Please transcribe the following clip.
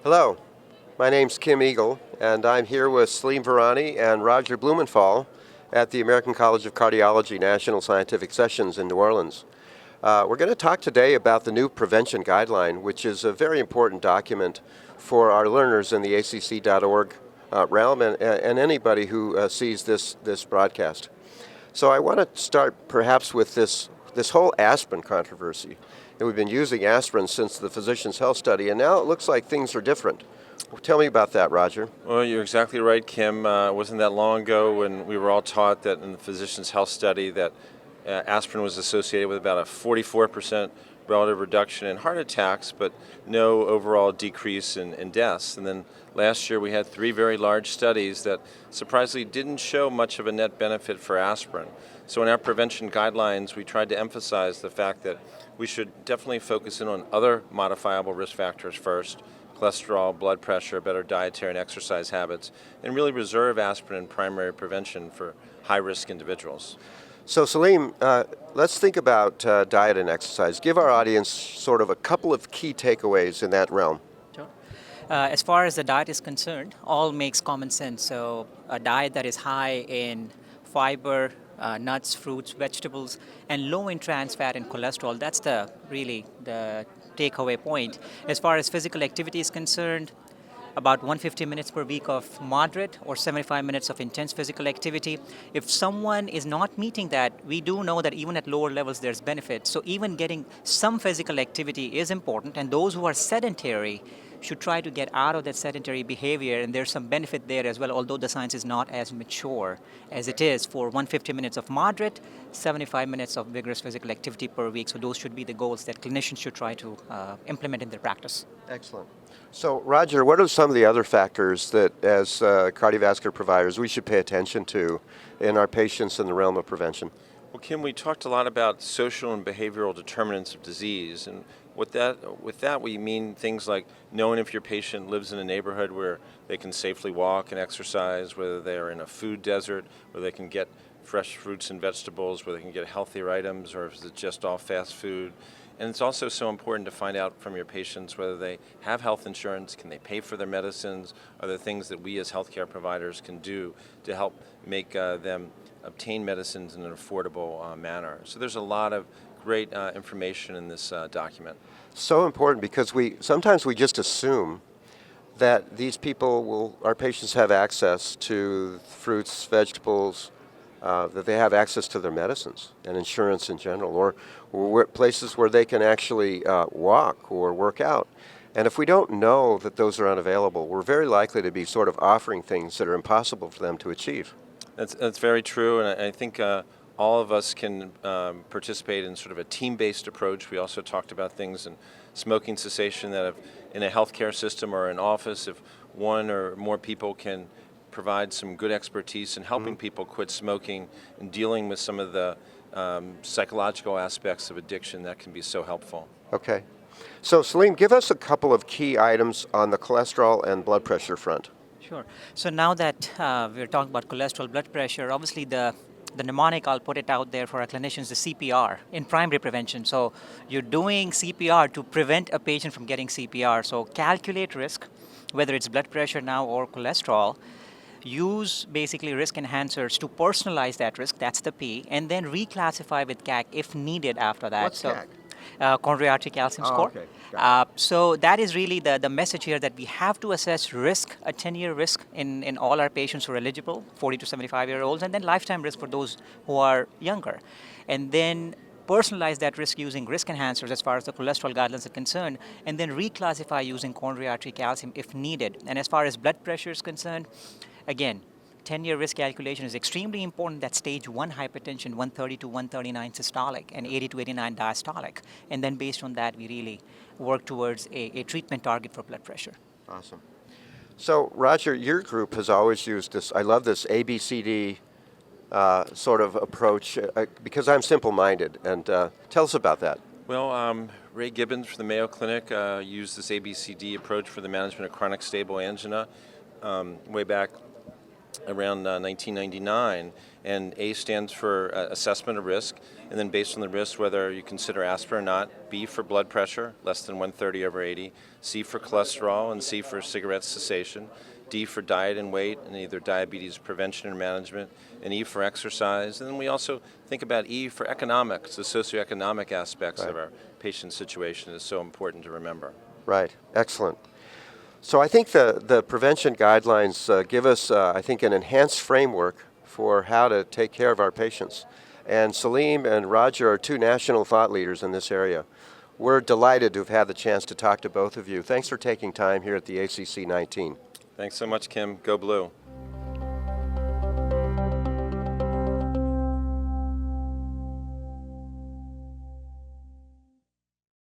Hello, my name's Kim Eagle, and I'm here with Salim Virani and Roger Blumenthal at the American College of Cardiology National Scientific Sessions in New Orleans. We're going to talk today about the new prevention guideline, which is a very important document for our learners in the ACC.org realm and anybody who sees this broadcast. So I want to start perhaps with this whole aspirin controversy. And we've been using aspirin since the Physician's Health Study, and now it looks like things are different. Tell me about that, Roger. Well, you're exactly right, Kim. It wasn't that long ago when we were all taught that in the Physician's Health Study that aspirin was associated with about a 44% relative reduction in heart attacks, but no overall decrease in deaths. And then last year we had 3 very large studies that surprisingly didn't show much of a net benefit for aspirin. So in our prevention guidelines, we tried to emphasize the fact that we should definitely focus in on other modifiable risk factors first: cholesterol, blood pressure, better dietary and exercise habits, and really reserve aspirin in primary prevention for high-risk individuals. So Salim, let's think about diet and exercise. Give our audience sort of a couple of key takeaways in that realm. Sure. As far as the diet is concerned, all makes common sense. So a diet that is high in fiber, nuts, fruits, vegetables, and low in trans fat and cholesterol, that's really the takeaway point. As far as physical activity is concerned, about 150 minutes per week of moderate or 75 minutes of intense physical activity. If someone is not meeting that, we do know that even at lower levels there's benefit. So even getting some physical activity is important, and those who are sedentary should try to get out of that sedentary behavior, and there's some benefit there as well, although the science is not as mature as it is for 150 minutes of moderate, 75 minutes of vigorous physical activity per week. So those should be the goals that clinicians should try to implement in their practice. Excellent. So Roger, what are some of the other factors that as cardiovascular providers we should pay attention to in our patients in the realm of prevention? Well, Kim, we talked a lot about social and behavioral determinants of disease, and with that we mean things like knowing if your patient lives in a neighborhood where they can safely walk and exercise, whether they're in a food desert, where they can get fresh fruits and vegetables, where they can get healthier items, or if it's just all fast food. And it's also so important to find out from your patients whether they have health insurance, can they pay for their medicines, are there things that we as healthcare providers can do to help make them obtain medicines in an affordable manner. So there's a lot of great information in this document. So important because sometimes we just assume that these our patients have access to fruits, vegetables, that they have access to their medicines and insurance in general, or places where they can actually walk or work out. And if we don't know that those are unavailable, we're very likely to be sort of offering things that are impossible for them to achieve. That's very true, and I think all of us can participate in sort of a team-based approach. We also talked about things in smoking cessation that if in a healthcare system or an office, if one or more people can provide some good expertise in helping people quit smoking and dealing with some of the psychological aspects of addiction, that can be so helpful. Okay. So Salim, give us a couple of key items on the cholesterol and blood pressure front. Sure. So now that we're talking about cholesterol, blood pressure, obviously the mnemonic, I'll put it out there for our clinicians, the CPR in primary prevention. So you're doing CPR to prevent a patient from getting CPR. So calculate risk, whether it's blood pressure now or cholesterol. Use basically risk enhancers to personalize that risk, that's the P, and then reclassify with CAC if needed after that. What's CAC? Coronary artery calcium score. Okay. So that is really the message here, that we have to assess risk, a 10-year risk in all our patients who are eligible, 40 to 75-year-olds, and then lifetime risk for those who are younger. And then personalize that risk using risk enhancers as far as the cholesterol guidelines are concerned, and then reclassify using coronary artery calcium if needed. And as far as blood pressure is concerned, again, 10-year risk calculation is extremely important. That stage 1 hypertension, 130 to 139 systolic and 80 to 89 diastolic. And then based on that, we really work towards a treatment target for blood pressure. Awesome. So Roger, your group has always used this, I love this ABCD sort of approach because I'm simple-minded. And tell us about that. Well, Ray Gibbons from the Mayo Clinic used this ABCD approach for the management of chronic stable angina way back around 1999, and A stands for assessment of risk, and then based on the risk, whether you consider aspirin or not. B for blood pressure, less than 130/80. C for cholesterol, and C for cigarette cessation. D for diet and weight, and either diabetes prevention or management, and E for exercise. And then we also think about E for economics, the socioeconomic aspects Right. of our patient situation is so important to remember. Right. Excellent. So I think the prevention guidelines give us, I think, an enhanced framework for how to take care of our patients. And Salim and Roger are two national thought leaders in this area. We're delighted to have had the chance to talk to both of you. Thanks for taking time here at the ACC 19. Thanks so much, Kim. Go Blue.